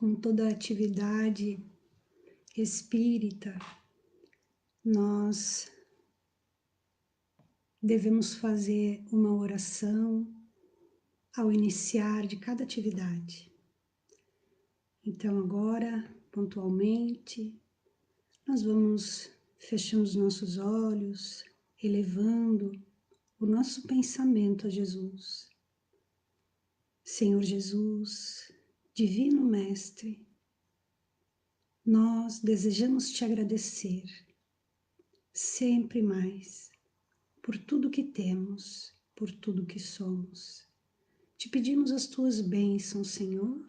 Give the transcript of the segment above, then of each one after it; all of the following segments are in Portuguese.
como toda atividade espírita, nós devemos fazer uma oração ao iniciar de cada atividade. Então agora, pontualmente, nós vamos fechando os nossos olhos, elevando o nosso pensamento a Jesus. Senhor Jesus, Divino Mestre, nós desejamos te agradecer sempre mais por tudo que temos, por tudo que somos. Te pedimos as tuas bênçãos, Senhor,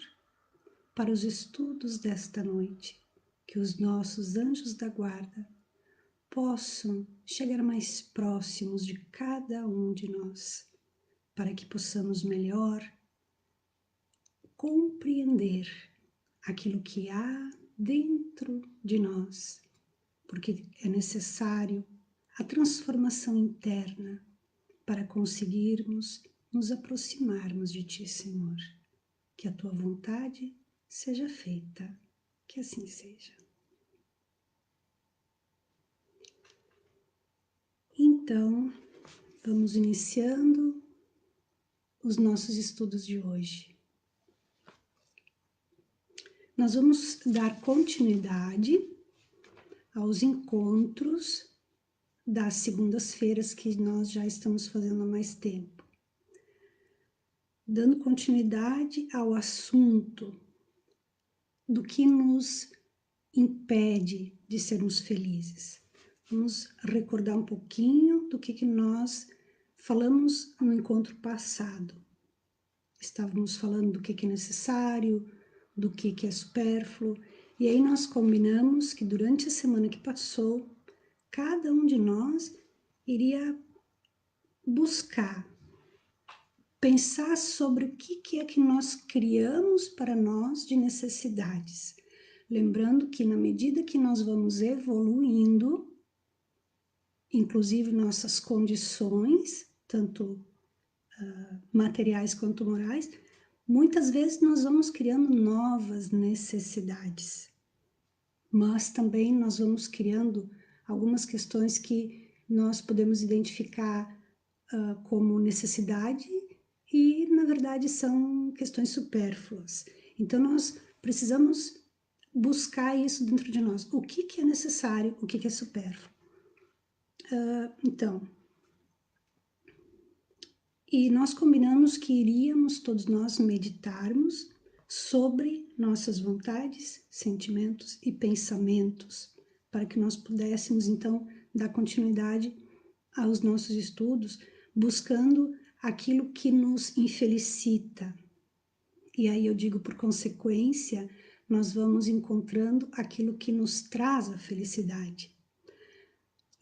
para os estudos desta noite, que os nossos anjos da guarda possam chegar mais próximos de cada um de nós, para que possamos melhor compreender aquilo que há dentro de nós, porque é necessário a transformação interna para conseguirmos nos aproximarmos de Ti, Senhor. Que a Tua vontade seja feita, que assim seja. Então, vamos iniciando os nossos estudos de hoje. Nós vamos dar continuidade aos encontros das segundas-feiras que nós já estamos fazendo há mais tempo. Dando continuidade ao assunto do que nos impede de sermos felizes. Vamos recordar um pouquinho do que nós falamos no encontro passado. Estávamos falando do que é necessário, do que é supérfluo, e aí nós combinamos que durante a semana que passou, cada um de nós iria buscar, pensar sobre o que é que nós criamos para nós de necessidades. Lembrando que na medida que nós vamos evoluindo, inclusive nossas condições, tanto materiais quanto morais, muitas vezes nós vamos criando novas necessidades, mas também nós vamos criando algumas questões que nós podemos identificar como necessidade e, na verdade, são questões supérfluas. Então, nós precisamos buscar isso dentro de nós. O que é necessário, o que é supérfluo. Então, e nós combinamos que iríamos todos nós meditarmos sobre nossas vontades, sentimentos e pensamentos, para que nós pudéssemos, então, dar continuidade aos nossos estudos, buscando aquilo que nos infelicita. E aí eu digo, por consequência, nós vamos encontrando aquilo que nos traz a felicidade.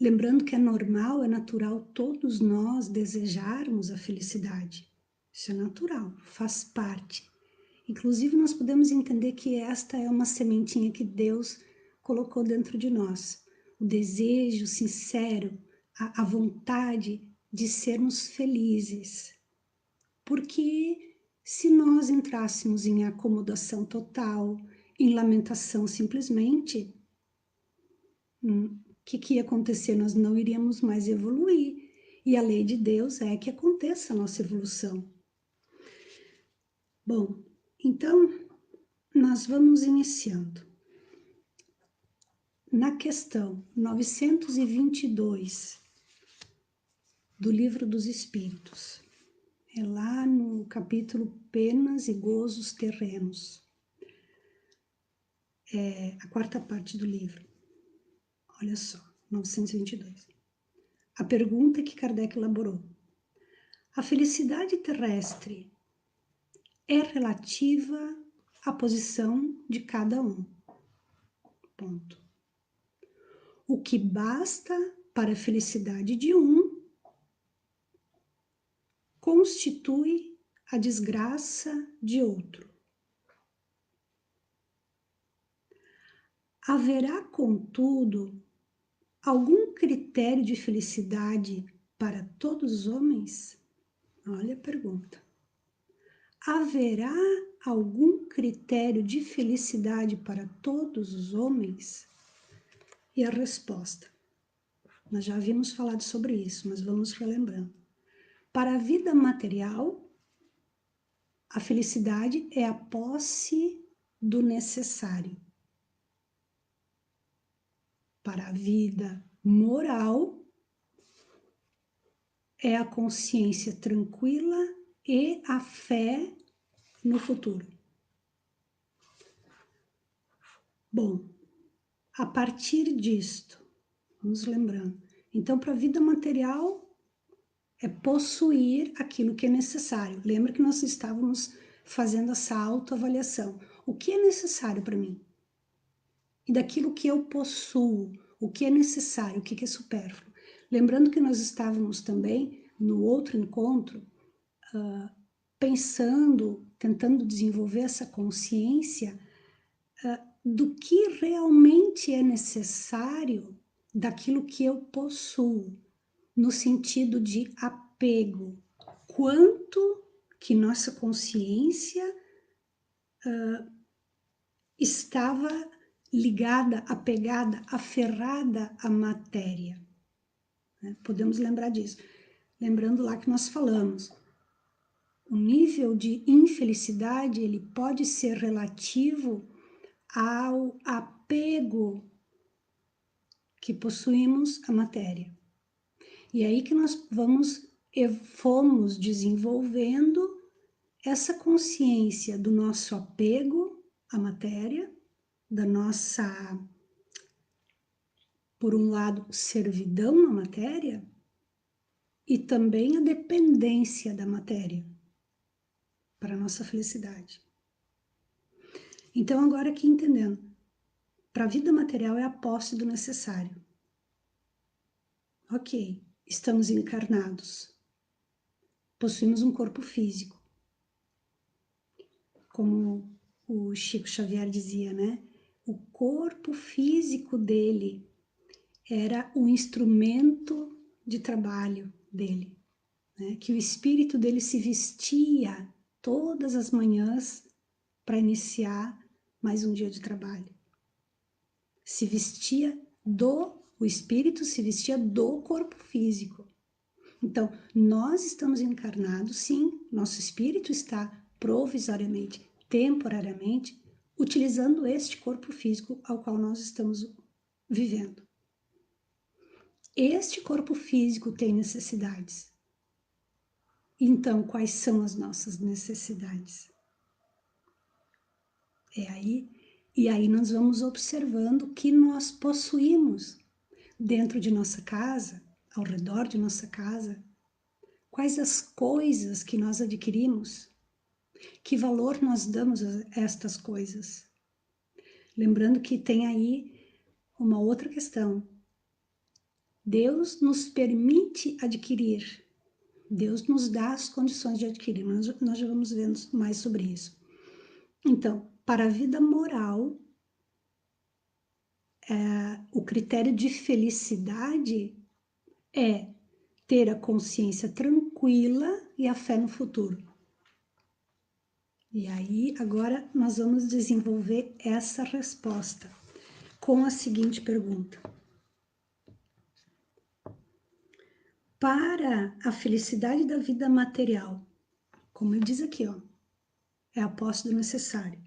Lembrando que é normal, é natural todos nós desejarmos a felicidade. Isso é natural, faz parte. Inclusive, nós podemos entender que esta é uma sementinha que Deus colocou dentro de nós. O desejo sincero, a vontade de sermos felizes. Porque se nós entrássemos em acomodação total, em lamentação simplesmente, o que ia acontecer? Nós não iríamos mais evoluir. E a lei de Deus é que aconteça a nossa evolução. Bom, então nós vamos iniciando. Na questão 922 do Livro dos Espíritos, é lá no capítulo Penas e Gozos Terrenos, é a quarta parte do livro. Olha só, 922. A pergunta que Kardec elaborou. A felicidade terrestre é relativa à posição de cada um. Ponto. O que basta para a felicidade de um constitui a desgraça de outro. Haverá, contudo, algum critério de felicidade para todos os homens? Olha a pergunta. haverá algum critério de felicidade para todos os homens? E a resposta, nós já havíamos falado sobre isso, mas vamos relembrando. Para a vida material, a felicidade é a posse do necessário. Para a vida moral, é a consciência tranquila e a fé no futuro. Bom, a partir disto, vamos lembrando. Então, para a vida material, é possuir aquilo que é necessário. Lembra que nós estávamos fazendo essa autoavaliação. O que é necessário para mim? E daquilo que eu possuo, o que é necessário, o que é supérfluo. Lembrando que nós estávamos também, no outro encontro, pensando, tentando desenvolver essa consciência do que realmente é necessário daquilo que eu possuo, no sentido de apego. Quanto que nossa consciência estava ligada, apegada, aferrada à matéria. Né? Podemos lembrar disso. Lembrando lá que nós falamos, o nível de infelicidade ele pode ser relativo ao apego que possuímos à matéria. E aí que nós fomos desenvolvendo essa consciência do nosso apego à matéria, da nossa, por um lado, servidão à matéria e também a dependência da matéria para a nossa felicidade. Então, agora aqui entendendo, para a vida material é a posse do necessário. Ok, estamos encarnados, possuímos um corpo físico. Como o Chico Xavier dizia, né? O corpo físico dele era o instrumento de trabalho dele, né? Que o espírito dele se vestia todas as manhãs para iniciar mais um dia de trabalho. Se vestia o espírito se vestia do corpo físico. Então, nós estamos encarnados, sim, nosso espírito está provisoriamente, temporariamente, utilizando este corpo físico ao qual nós estamos vivendo. Este corpo físico tem necessidades. Então, quais são as nossas necessidades? E aí nós vamos observando o que nós possuímos dentro de nossa casa, ao redor de nossa casa, quais as coisas que nós adquirimos, que valor nós damos a estas coisas. Lembrando que tem aí uma outra questão. Deus nos permite adquirir, Deus nos dá as condições de adquirir, nós já vamos vendo mais sobre isso. Então, para a vida moral, o critério de felicidade é ter a consciência tranquila e a fé no futuro. E aí, agora nós vamos desenvolver essa resposta com a seguinte pergunta. Para a felicidade da vida material, como ele diz aqui, ó, é a posse do necessário.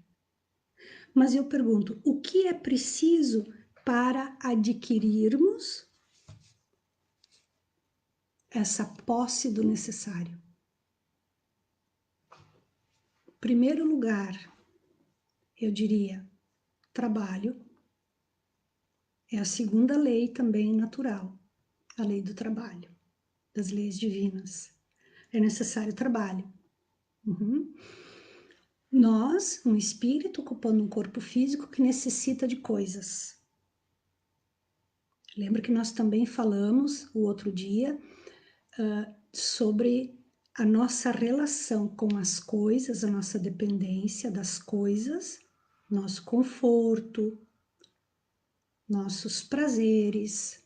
Mas eu pergunto, o que é preciso para adquirirmos essa posse do necessário? Em primeiro lugar, eu diria, trabalho. É a segunda lei também natural, a lei do trabalho, das leis divinas. É necessário trabalho. Nós, um espírito ocupando um corpo físico que necessita de coisas. Lembra que nós também falamos o outro dia sobre a nossa relação com as coisas, a nossa dependência das coisas, nosso conforto, nossos prazeres,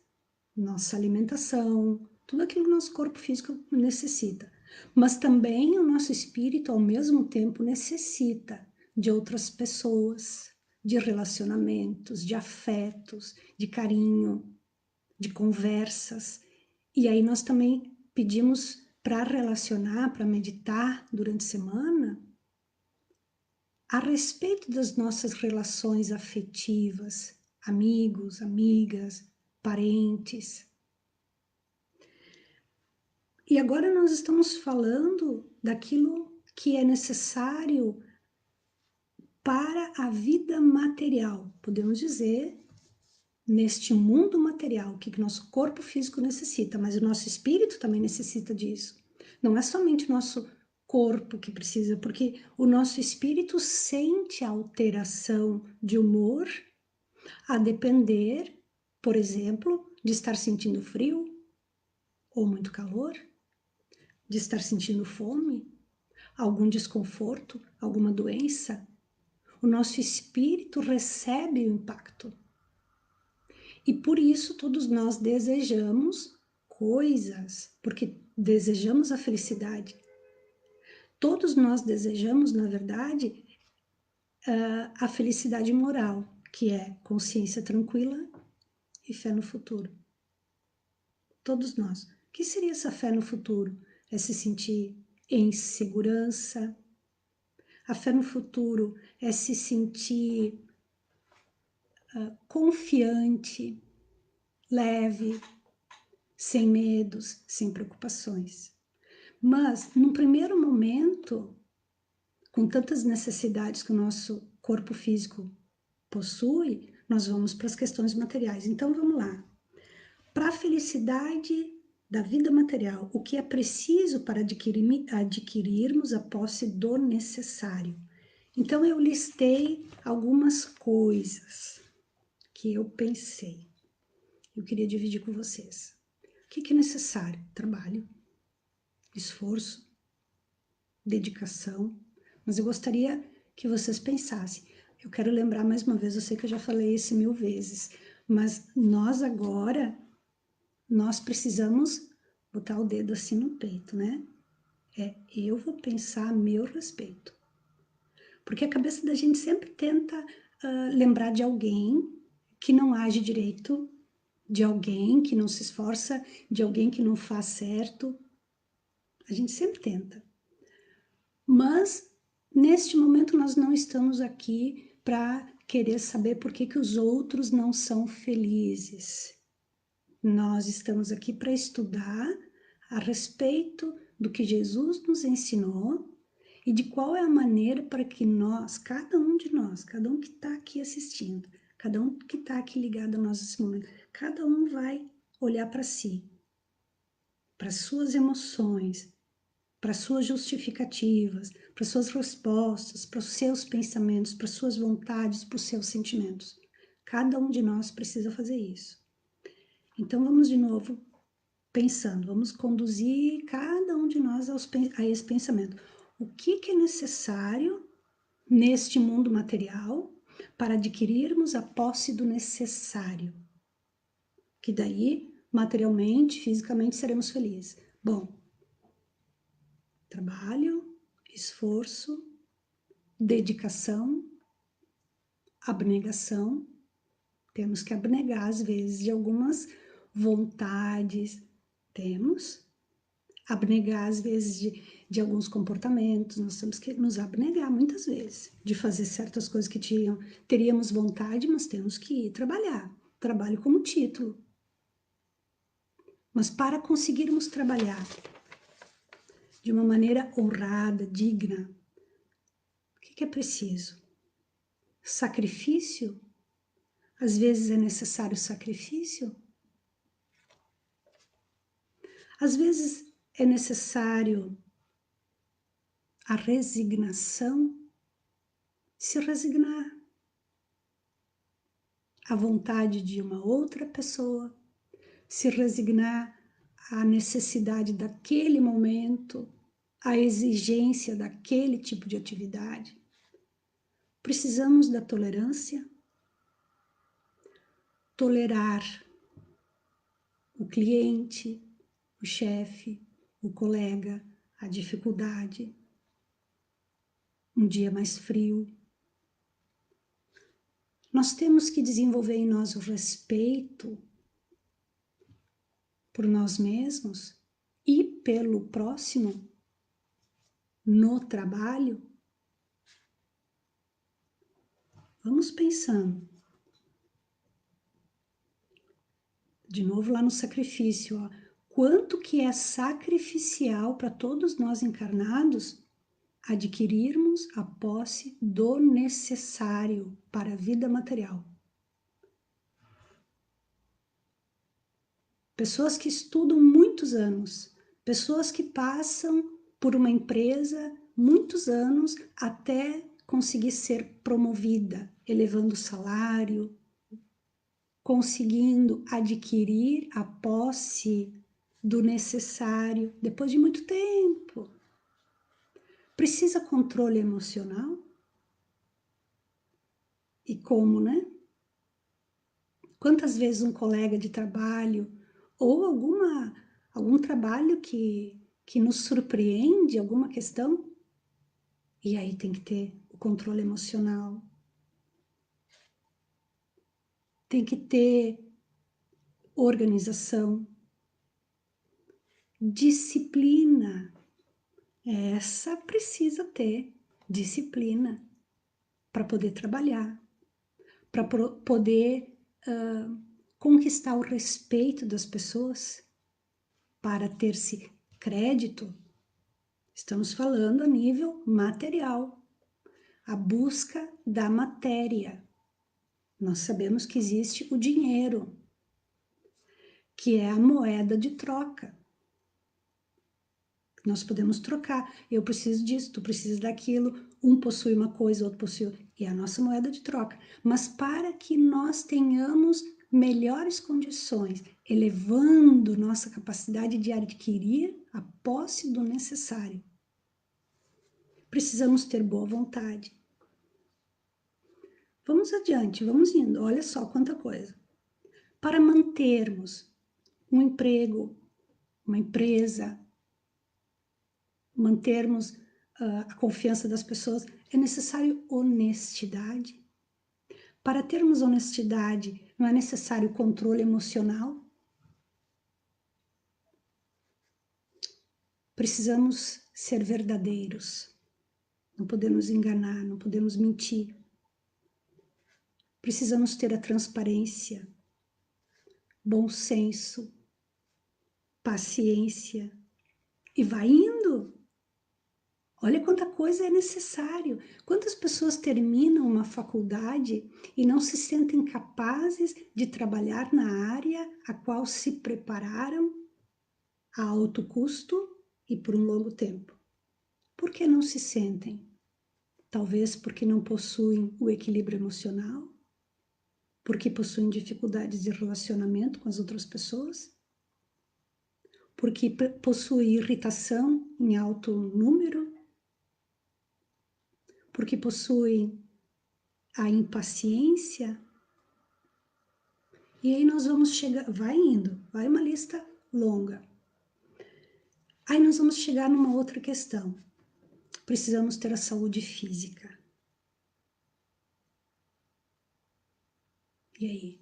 nossa alimentação, tudo aquilo que o nosso corpo físico necessita. Mas também o nosso espírito, ao mesmo tempo, necessita de outras pessoas, de relacionamentos, de afetos, de carinho, de conversas. E aí nós também pedimos para relacionar, para meditar durante a semana, a respeito das nossas relações afetivas, amigos, amigas, parentes. E agora nós estamos falando daquilo que é necessário para a vida material. Podemos dizer, neste mundo material, o que nosso corpo físico necessita, mas o nosso espírito também necessita disso. Não é somente o nosso corpo que precisa, porque o nosso espírito sente a alteração de humor a depender, por exemplo, de estar sentindo frio ou muito calor, de estar sentindo fome, algum desconforto, alguma doença. O nosso espírito recebe o impacto. E por isso todos nós desejamos coisas, porque desejamos a felicidade. Todos nós desejamos, na verdade, a felicidade moral, que é consciência tranquila e fé no futuro. Todos nós. O que seria essa fé no futuro? É se sentir em segurança. A fé no futuro é se sentir confiante, leve, sem medos, sem preocupações. Mas, num primeiro momento, com tantas necessidades que o nosso corpo físico possui, nós vamos para as questões materiais. Então, vamos lá. Para a felicidade da vida material, o que é preciso para adquirirmos a posse do necessário? Então, eu listei algumas coisas que eu pensei. Eu queria dividir com vocês. O que é necessário? Trabalho, esforço, dedicação. Mas eu gostaria que vocês pensassem. Eu quero lembrar mais uma vez, eu sei que eu já falei isso 1000 vezes, mas nós agora, nós precisamos botar o dedo assim no peito, né? Eu vou pensar a meu respeito. Porque a cabeça da gente sempre tenta lembrar de alguém que não age direito, de alguém que não se esforça, de alguém que não faz certo. A gente sempre tenta. Mas, neste momento, nós não estamos aqui para querer saber por que os outros não são felizes. Nós estamos aqui para estudar a respeito do que Jesus nos ensinou e de qual é a maneira para que nós, cada um de nós, cada um que está aqui assistindo, cada um que está aqui ligado a nós nesse momento, cada um vai olhar para si, para suas emoções, para suas justificativas, para suas respostas, para os seus pensamentos, para suas vontades, para os seus sentimentos. Cada um de nós precisa fazer isso. Então vamos de novo pensando, vamos conduzir cada um de nós a esse pensamento. O que é necessário neste mundo material para adquirirmos a posse do necessário? Que daí, materialmente, fisicamente, seremos felizes. Bom, trabalho, esforço, dedicação, abnegação. Temos que abnegar, às vezes, de algumas vontades. Temos. Abnegar, às vezes, de alguns comportamentos. Nós temos que nos abnegar, muitas vezes, de fazer certas coisas que teríamos vontade, mas temos que ir trabalhar. Trabalho como título. Mas para conseguirmos trabalhar de uma maneira honrada, digna, o que é preciso? Sacrifício? Às vezes é necessário sacrifício. Às vezes é necessário a resignação, se resignar à vontade de uma outra pessoa, se resignar à necessidade daquele momento, à exigência daquele tipo de atividade. Precisamos da tolerância, tolerar o cliente, o chefe, o colega, a dificuldade, um dia mais frio. Nós temos que desenvolver em nós o respeito por nós mesmos e pelo próximo no trabalho. Vamos pensando. De novo lá no sacrifício, ó. Quanto que é sacrificial para todos nós encarnados adquirirmos a posse do necessário para a vida material. Pessoas que estudam muitos anos, pessoas que passam por uma empresa muitos anos até conseguir ser promovida, elevando o salário, conseguindo adquirir a posse do necessário depois de muito tempo. Precisa controle emocional? E como, né? Quantas vezes um colega de trabalho ou algum trabalho que nos surpreende, alguma questão, e aí tem que ter o controle emocional, tem que ter organização, disciplina. Essa precisa ter disciplina para poder trabalhar, para poder conquistar o respeito das pessoas, para ter-se crédito. Estamos falando a nível material, a busca da matéria. Nós sabemos que existe o dinheiro, que é a moeda de troca. Nós podemos trocar. Eu preciso disso, tu precisa daquilo. Um possui uma coisa, outro possui. E é a nossa moeda de troca. Mas para que nós tenhamos melhores condições, elevando nossa capacidade de adquirir a posse do necessário, precisamos ter boa vontade. Vamos adiante, vamos indo. Olha só quanta coisa. Para mantermos um emprego, uma empresa, mantermos a confiança das pessoas, é necessário honestidade. Para termos honestidade, não é necessário controle emocional? Precisamos ser verdadeiros. Não podemos enganar, não podemos mentir. Precisamos ter a transparência, bom senso, paciência. E vai indo. Olha quanta coisa é necessário. Quantas pessoas terminam uma faculdade e não se sentem capazes de trabalhar na área a qual se prepararam a alto custo e por um longo tempo? Por que não se sentem? Talvez porque não possuem o equilíbrio emocional? Porque possuem dificuldades de relacionamento com as outras pessoas? Porque possuem irritação em alto número? Porque possuem a impaciência? E aí nós vamos chegar, vai indo, vai uma lista longa. Aí nós vamos chegar numa outra questão. Precisamos ter a saúde física. E aí?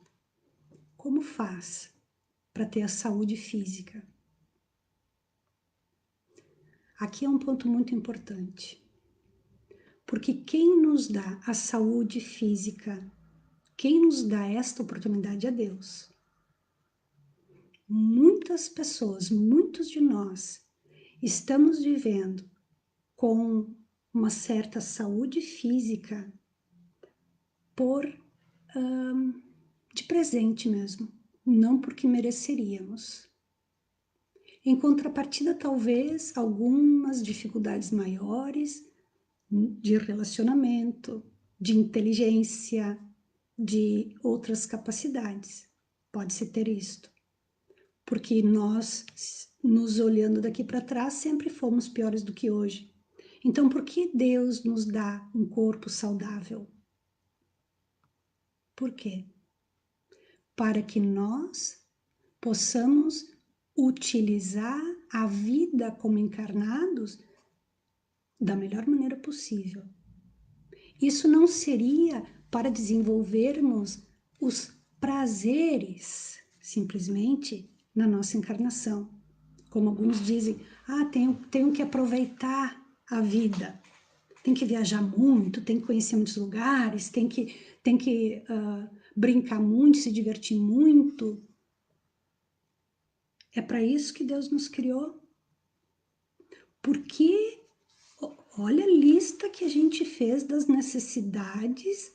Como faz para ter a saúde física? Aqui é um ponto muito importante. Porque quem nos dá a saúde física, quem nos dá esta oportunidade é Deus. Muitas pessoas, muitos de nós, estamos vivendo com uma certa saúde física de presente mesmo, não porque mereceríamos. Em contrapartida, talvez algumas dificuldades maiores de relacionamento, de inteligência, de outras capacidades. Pode-se ter isto. Porque nós, nos olhando daqui para trás, sempre fomos piores do que hoje. Então, por que Deus nos dá um corpo saudável? Por quê? Para que nós possamos utilizar a vida como encarnados da melhor maneira possível. Isso não seria para desenvolvermos os prazeres, simplesmente, na nossa encarnação. Como alguns dizem, tenho que aproveitar a vida. Tem que viajar muito, tem que conhecer muitos lugares, tem que brincar muito, se divertir muito. É para isso que Deus nos criou. Porque olha a lista que a gente fez das necessidades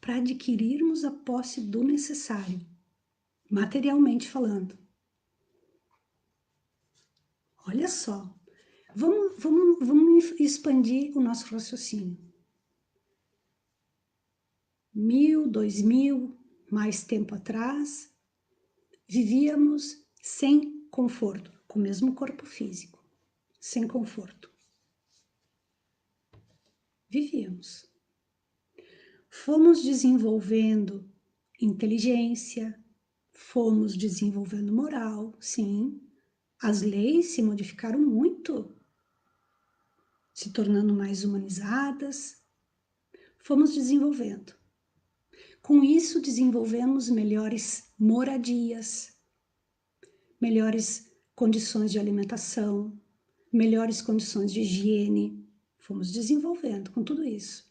para adquirirmos a posse do necessário, materialmente falando. Olha só, vamos expandir o nosso raciocínio. 1000, 2000, mais tempo atrás, vivíamos sem conforto, com o mesmo corpo físico, sem conforto. Vivíamos. Fomos desenvolvendo inteligência, fomos desenvolvendo moral, sim. As leis se modificaram muito, se tornando mais humanizadas. Fomos desenvolvendo. Com isso, desenvolvemos melhores moradias, melhores condições de alimentação, melhores condições de higiene. Fomos desenvolvendo com tudo isso.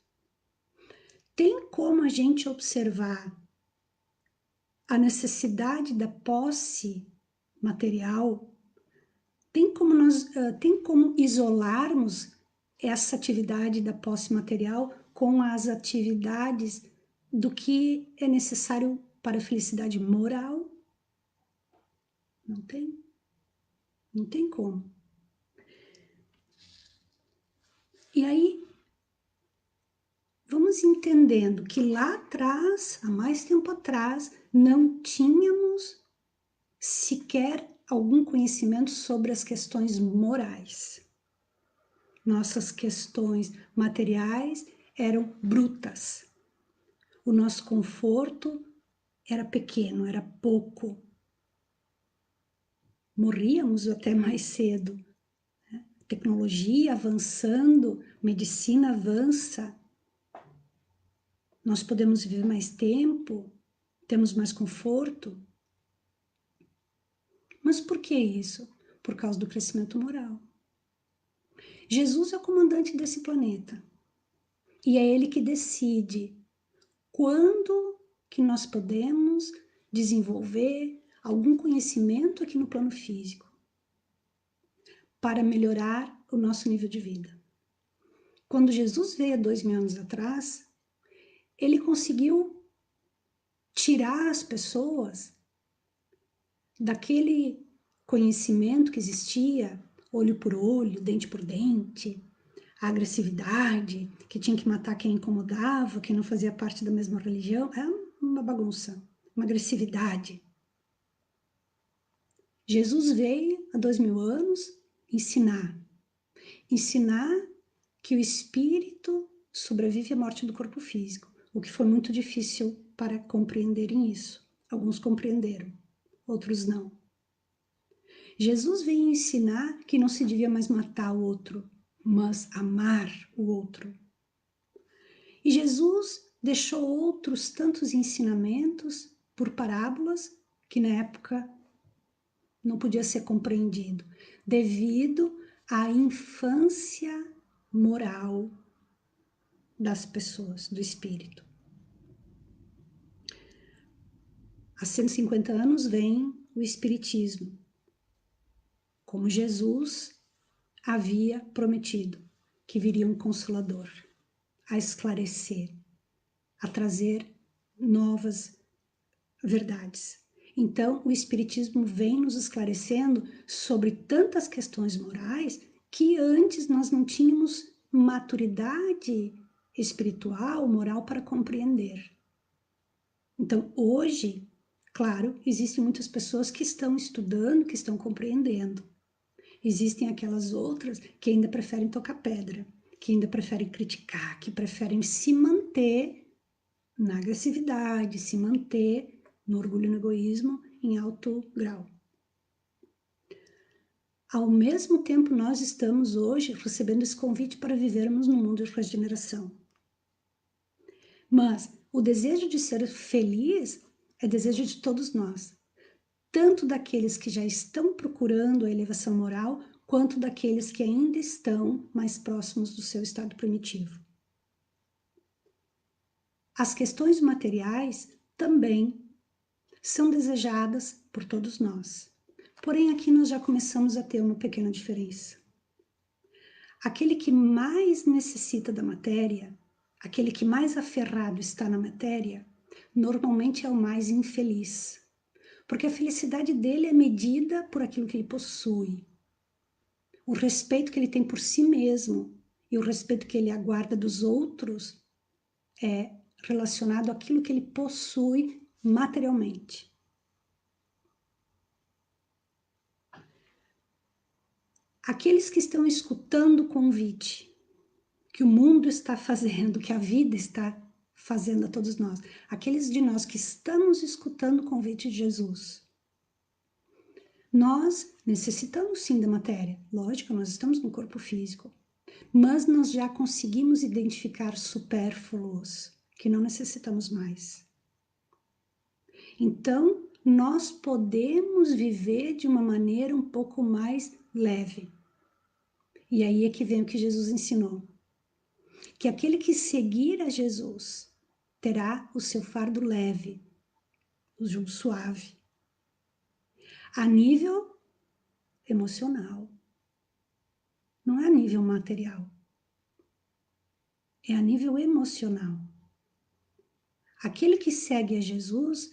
Tem como a gente observar a necessidade da posse material? Tem como isolarmos essa atividade da posse material com as atividades do que é necessário para a felicidade moral? Não tem. Não tem como. E aí, vamos entendendo que lá atrás, há mais tempo atrás, não tínhamos sequer algum conhecimento sobre as questões morais. Nossas questões materiais eram brutas. O nosso conforto era pequeno, era pouco. Morríamos até mais cedo. Tecnologia avançando, medicina avança. Nós podemos viver mais tempo, temos mais conforto. Mas por que isso? Por causa do crescimento moral. Jesus é o comandante desse planeta. E é ele que decide quando que nós podemos desenvolver algum conhecimento aqui no plano físico para melhorar o nosso nível de vida. Quando Jesus veio há 2000 anos atrás, ele conseguiu tirar as pessoas daquele conhecimento que existia, olho por olho, dente por dente, a agressividade, que tinha que matar quem incomodava, quem não fazia parte da mesma religião. É uma bagunça, uma agressividade. Jesus veio há 2000 anos ensinar que o espírito sobrevive à morte do corpo físico, o que foi muito difícil para compreenderem isso. Alguns compreenderam, outros não. Jesus veio ensinar que não se devia mais matar o outro, mas amar o outro. E Jesus deixou outros tantos ensinamentos por parábolas que na época não podia ser compreendido, devido à infância moral das pessoas, do espírito. Há 150 anos vem o espiritismo, como Jesus havia prometido que viria um consolador a esclarecer, a trazer novas verdades. Então, o espiritismo vem nos esclarecendo sobre tantas questões morais que antes nós não tínhamos maturidade espiritual, moral para compreender. Então, hoje, claro, existem muitas pessoas que estão estudando, que estão compreendendo. Existem aquelas outras que ainda preferem tocar pedra, que ainda preferem criticar, que preferem se manter na agressividade, se manter no orgulho e no egoísmo em alto grau. Ao mesmo tempo, nós estamos hoje recebendo esse convite para vivermos no mundo de regeneração. Mas o desejo de ser feliz é desejo de todos nós, tanto daqueles que já estão procurando a elevação moral, quanto daqueles que ainda estão mais próximos do seu estado primitivo. As questões materiais também são desejadas por todos nós. Porém, aqui nós já começamos a ter uma pequena diferença. Aquele que mais necessita da matéria, aquele que mais aferrado está na matéria, normalmente é o mais infeliz, porque a felicidade dele é medida por aquilo que ele possui, o respeito que ele tem por si mesmo e o respeito que ele aguarda dos outros é relacionado àquilo que ele possui materialmente. Aqueles que estão escutando o convite que o mundo está fazendo, que a vida está fazendo a todos nós, aqueles de nós que estamos escutando o convite de Jesus, nós necessitamos sim da matéria, lógico, nós estamos no corpo físico, mas nós já conseguimos identificar supérfluos que não necessitamos mais. Então, nós podemos viver de uma maneira um pouco mais leve. E aí é que vem o que Jesus ensinou. Que aquele que seguir a Jesus terá o seu fardo leve, o jugo suave. A nível emocional. Não é a nível material. É a nível emocional. Aquele que segue a Jesus,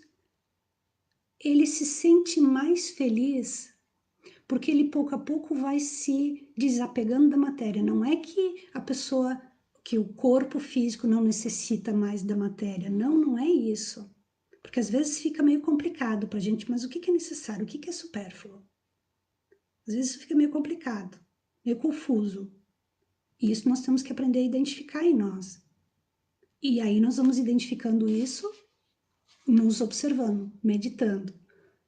ele se sente mais feliz porque ele pouco a pouco vai se desapegando da matéria. Não é que a pessoa, que o corpo físico não necessita mais da matéria. Não, não é isso. Porque às vezes fica meio complicado para a gente, mas o que é necessário? O que é supérfluo? Às vezes fica meio complicado, meio confuso. E isso nós temos que aprender a identificar em nós. E aí nós vamos identificando isso, nos observando, meditando.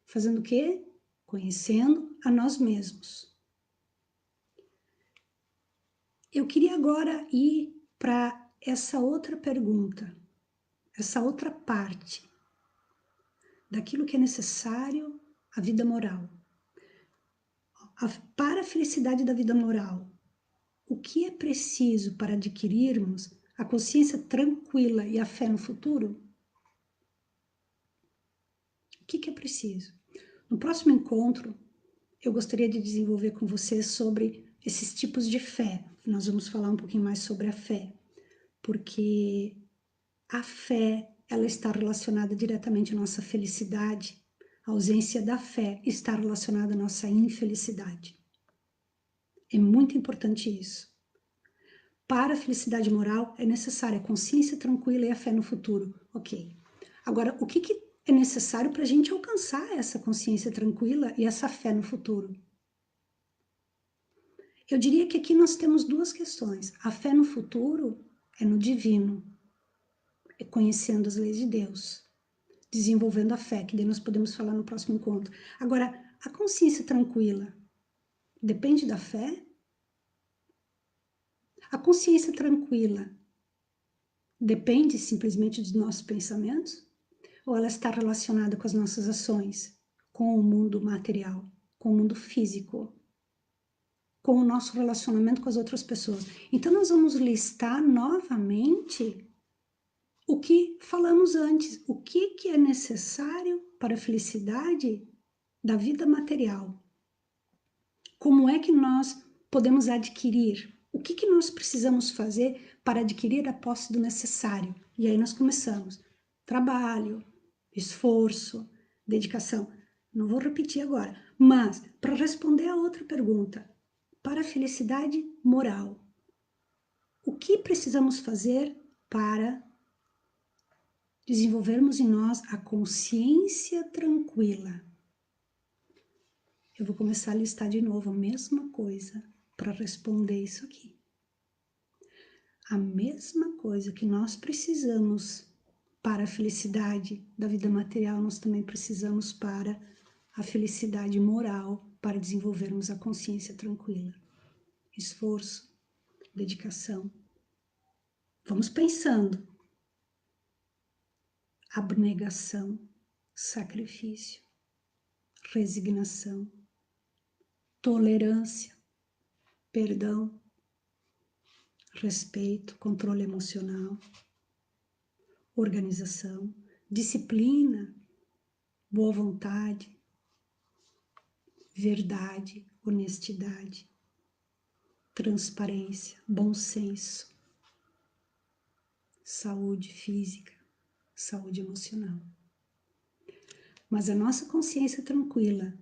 Fazendo o quê? Conhecendo a nós mesmos. Eu queria agora ir para essa outra pergunta, essa outra parte daquilo que é necessário à vida moral. Para a felicidade da vida moral, o que é preciso para adquirirmos a consciência tranquila e a fé no futuro? O que é preciso? No próximo encontro, eu gostaria de desenvolver com vocês sobre esses tipos de fé. Nós vamos falar um pouquinho mais sobre a fé, porque a fé, ela está relacionada diretamente à nossa felicidade. A ausência da fé está relacionada à nossa infelicidade. É muito importante isso. Para a felicidade moral, é necessária a consciência tranquila e a fé no futuro. Ok. Agora, o que é necessário para a gente alcançar essa consciência tranquila e essa fé no futuro? Eu diria que aqui nós temos duas questões. A fé no futuro é no divino, é conhecendo as leis de Deus, desenvolvendo a fé, que daí nós podemos falar no próximo encontro. Agora, a consciência tranquila depende da fé? A consciência tranquila depende simplesmente dos nossos pensamentos? Ou ela está relacionada com as nossas ações, com o mundo material, com o mundo físico, com o nosso relacionamento com as outras pessoas? Então, nós vamos listar novamente o que falamos antes, o que é necessário para a felicidade da vida material. Como é que nós podemos adquirir? O que nós precisamos fazer para adquirir a posse do necessário? E aí nós começamos. Trabalho, esforço, dedicação. Não vou repetir agora, mas para responder a outra pergunta, para a felicidade moral, o que precisamos fazer para desenvolvermos em nós a consciência tranquila? Eu vou começar a listar de novo a mesma coisa para responder isso aqui. A mesma coisa que nós precisamos para a felicidade da vida material, nós também precisamos para a felicidade moral, para desenvolvermos a consciência tranquila? Esforço, dedicação. Vamos pensando. Abnegação, sacrifício, resignação, tolerância, perdão, respeito, controle emocional, organização, disciplina, boa vontade, verdade, honestidade, transparência, bom senso, saúde física, saúde emocional. Mas a nossa consciência tranquila,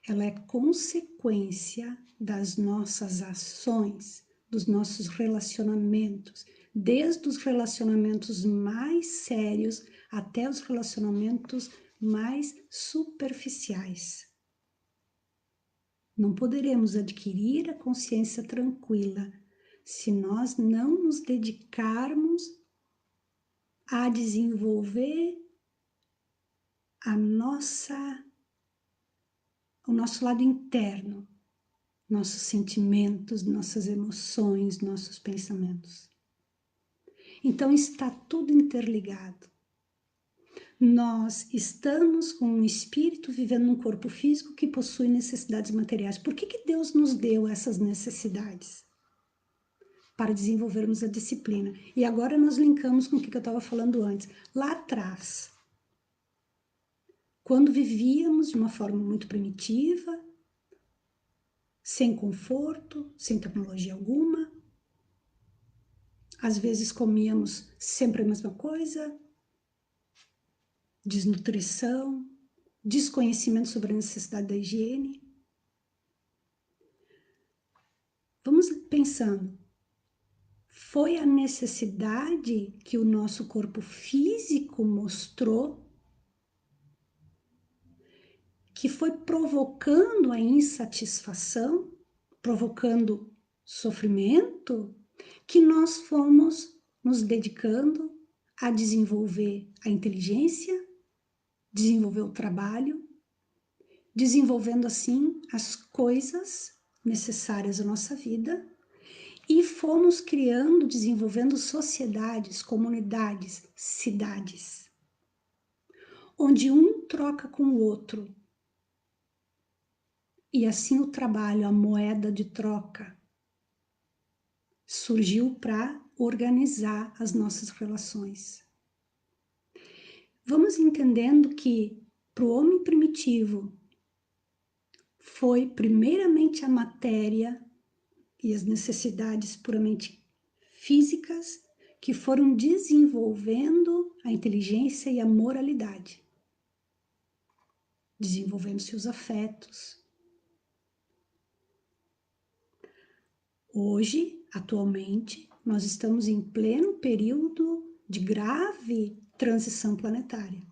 ela é consequência das nossas ações, dos nossos relacionamentos, desde os relacionamentos mais sérios até os relacionamentos mais superficiais. Não poderemos adquirir a consciência tranquila se nós não nos dedicarmos a desenvolver o nosso lado interno, nossos sentimentos, nossas emoções, nossos pensamentos. Então está tudo interligado. Nós estamos com um espírito vivendo num corpo físico que possui necessidades materiais. Por que Deus nos deu essas necessidades? Para desenvolvermos a disciplina. E agora nós linkamos com o que eu estava falando antes. Lá atrás, quando vivíamos de uma forma muito primitiva, sem conforto, sem tecnologia alguma, às vezes comíamos sempre a mesma coisa, desnutrição, desconhecimento sobre a necessidade da higiene. Vamos pensando, foi a necessidade que o nosso corpo físico mostrou que foi provocando a insatisfação, provocando sofrimento, que nós fomos nos dedicando a desenvolver a inteligência, desenvolver o trabalho, desenvolvendo assim as coisas necessárias à nossa vida e fomos criando, desenvolvendo sociedades, comunidades, cidades, onde um troca com o outro. E assim o trabalho, a moeda de troca, surgiu para organizar as nossas relações. Vamos entendendo que para o homem primitivo foi primeiramente a matéria e as necessidades puramente físicas que foram desenvolvendo a inteligência e a moralidade. Desenvolvendo-se os afetos. Hoje, atualmente, nós estamos em pleno período de grave transição planetária.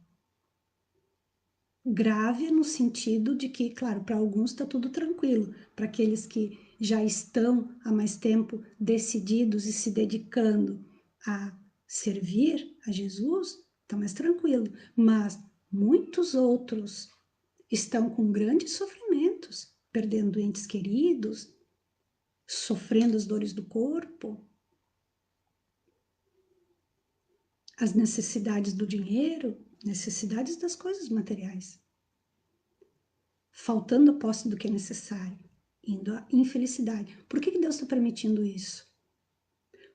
Grave no sentido de que, claro, para alguns está tudo tranquilo, para aqueles que já estão há mais tempo decididos e se dedicando a servir a Jesus, está mais tranquilo, mas muitos outros estão com grandes sofrimentos, perdendo entes queridos, sofrendo as dores do corpo, as necessidades do dinheiro, necessidades das coisas materiais, faltando a posse do que é necessário, indo à infelicidade. Por que Deus está permitindo isso?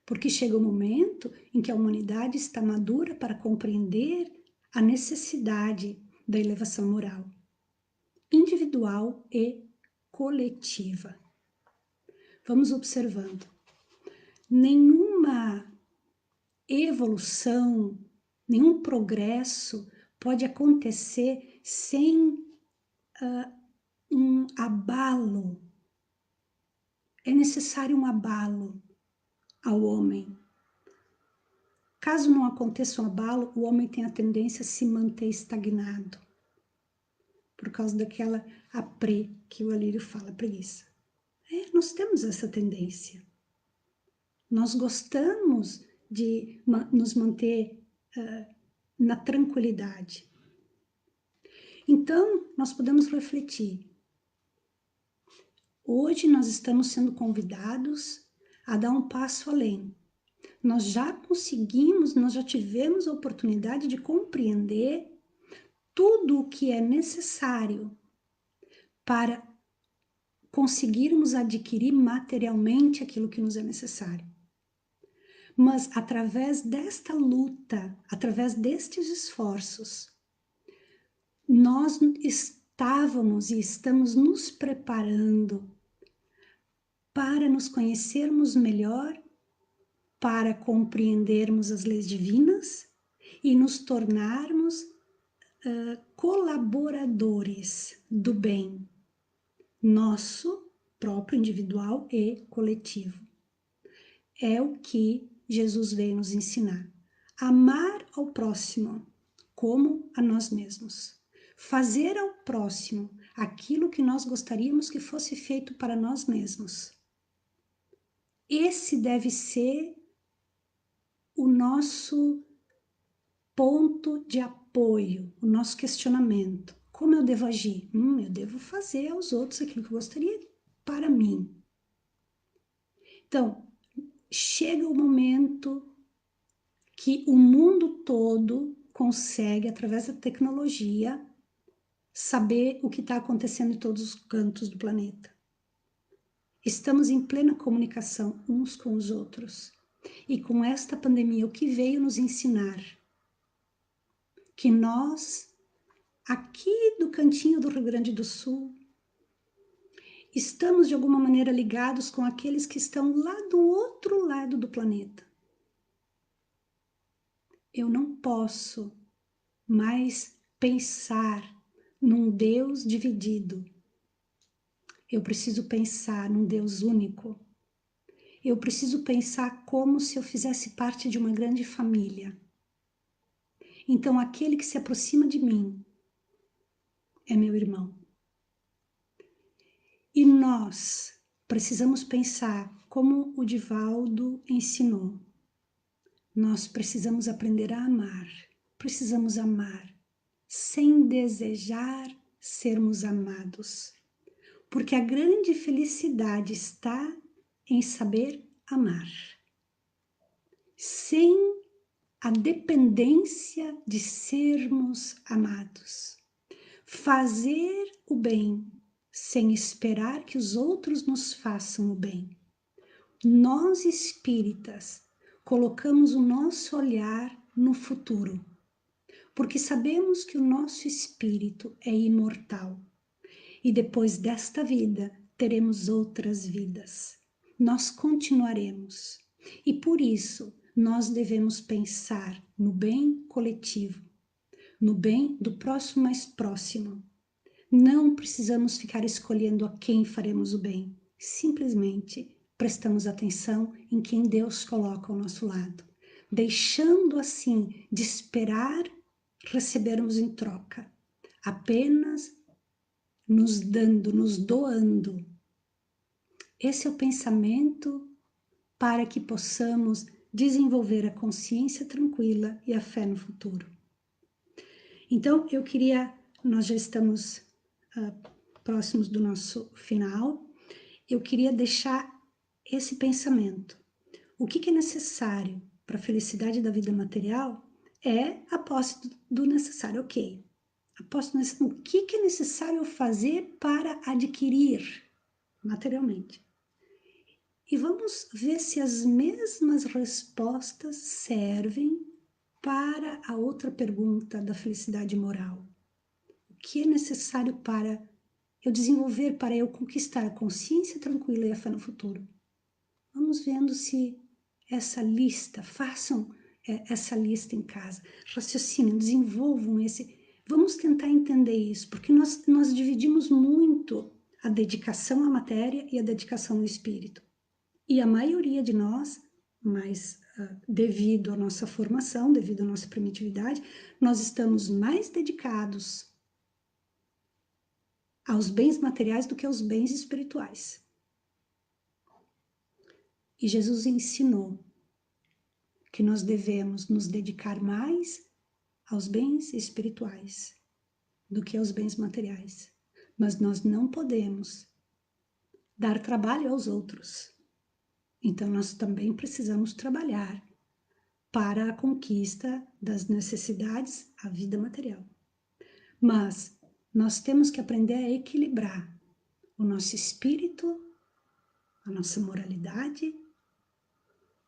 Porque chega um momento em que a humanidade está madura para compreender a necessidade da elevação moral, individual e coletiva. Vamos observando. Nenhuma evolução, nenhum progresso pode acontecer sem um abalo. É necessário um abalo ao homem. Caso não aconteça um abalo, o homem tem a tendência a se manter estagnado. Por causa daquela aprê que o Alírio fala, preguiça. Nós temos essa tendência. Nós gostamos de nos manter na tranquilidade. Então, nós podemos refletir. Hoje nós estamos sendo convidados a dar um passo além. Nós já conseguimos, nós já tivemos a oportunidade de compreender tudo o que é necessário para conseguirmos adquirir materialmente aquilo que nos é necessário. Mas através desta luta, através destes esforços, nós estávamos e estamos nos preparando para nos conhecermos melhor, para compreendermos as leis divinas e nos tornarmos colaboradores do bem nosso próprio, individual e coletivo. É o que Jesus veio nos ensinar. Amar ao próximo como a nós mesmos. Fazer ao próximo aquilo que nós gostaríamos que fosse feito para nós mesmos. Esse deve ser o nosso ponto de apoio, o nosso questionamento. Como eu devo agir? Eu devo fazer aos outros aquilo que eu gostaria para mim. Então, chega o momento que o mundo todo consegue, através da tecnologia, saber o que está acontecendo em todos os cantos do planeta. Estamos em plena comunicação uns com os outros. E com esta pandemia, o que veio nos ensinar? Que nós, aqui do cantinho do Rio Grande do Sul, estamos de alguma maneira ligados com aqueles que estão lá do outro lado do planeta. Eu não posso mais pensar num Deus dividido. Eu preciso pensar num Deus único. Eu preciso pensar como se eu fizesse parte de uma grande família. Então, aquele que se aproxima de mim é meu irmão. E nós precisamos pensar como o Divaldo ensinou. Nós precisamos aprender a amar. Precisamos amar sem desejar sermos amados. Porque a grande felicidade está em saber amar. Sem a dependência de sermos amados. Fazer o bem sem esperar que os outros nos façam o bem. Nós espíritas colocamos o nosso olhar no futuro, porque sabemos que o nosso espírito é imortal e depois desta vida teremos outras vidas. Nós continuaremos e por isso nós devemos pensar no bem coletivo, no bem do próximo mais próximo. Não precisamos ficar escolhendo a quem faremos o bem, simplesmente prestamos atenção em quem Deus coloca ao nosso lado, deixando assim de esperar recebermos em troca, apenas nos dando, nos doando. Esse é o pensamento para que possamos desenvolver a consciência tranquila e a fé no futuro. Então, nós já estamos próximos do nosso final, eu queria deixar esse pensamento. O que é necessário para a felicidade da vida material é a posse do necessário, ok. O que é necessário fazer para adquirir materialmente? E vamos ver se as mesmas respostas servem para a outra pergunta da felicidade moral. O que é necessário para eu desenvolver, para eu conquistar a consciência tranquila e a fé no futuro? Vamos vendo se essa lista, façam essa lista em casa, raciocinem, desenvolvam esse. Vamos tentar entender isso, porque nós dividimos muito a dedicação à matéria e a dedicação ao espírito. E a maioria de nós, mas devido à nossa formação, devido à nossa primitividade, nós estamos mais dedicados aos bens materiais do que aos bens espirituais. E Jesus ensinou que nós devemos nos dedicar mais aos bens espirituais do que aos bens materiais. Mas nós não podemos dar trabalho aos outros. Então, nós também precisamos trabalhar para a conquista das necessidades, a vida material. Mas nós temos que aprender a equilibrar o nosso espírito, a nossa moralidade,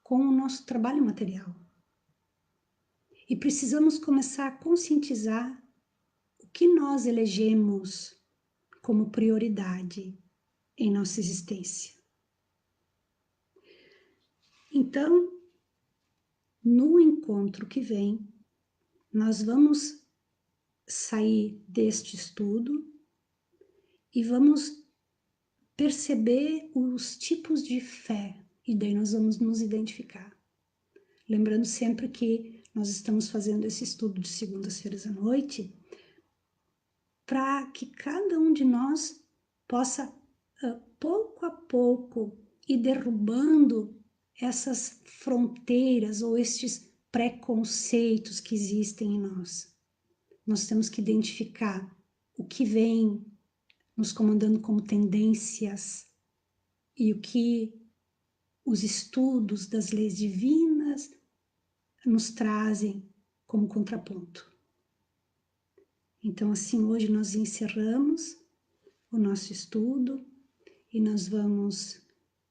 com o nosso trabalho material. E precisamos começar a conscientizar o que nós elegemos como prioridade em nossa existência. Então, no encontro que vem, nós vamos sair deste estudo e vamos perceber os tipos de fé, e daí nós vamos nos identificar. Lembrando sempre que nós estamos fazendo esse estudo de segundas-feiras à noite para que cada um de nós possa, pouco a pouco, ir derrubando essas fronteiras ou estes preconceitos que existem em nós. Nós temos que identificar o que vem nos comandando como tendências e o que os estudos das leis divinas nos trazem como contraponto. Então, assim, hoje nós encerramos o nosso estudo e nós vamos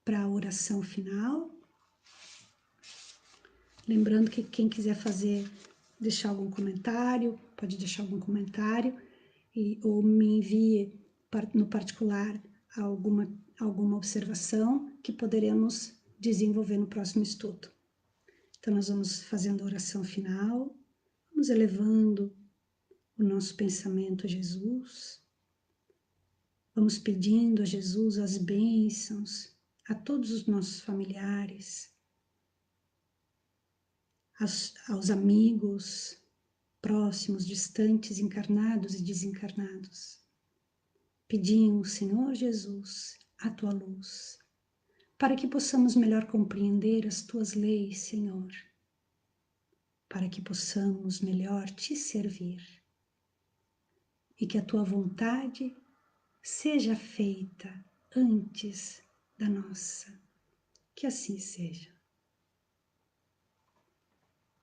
para a oração final. Lembrando que quem quiser deixar algum comentário, pode deixar algum comentário ou me envie no particular alguma observação que poderemos desenvolver no próximo estudo. Então, nós vamos fazendo a oração final, vamos elevando o nosso pensamento a Jesus, vamos pedindo a Jesus as bênçãos a todos os nossos familiares, aos amigos próximos, distantes, encarnados e desencarnados. Pedimos, Senhor Jesus, a tua luz, para que possamos melhor compreender as tuas leis, Senhor, para que possamos melhor te servir e que a tua vontade seja feita antes da nossa. Que assim seja.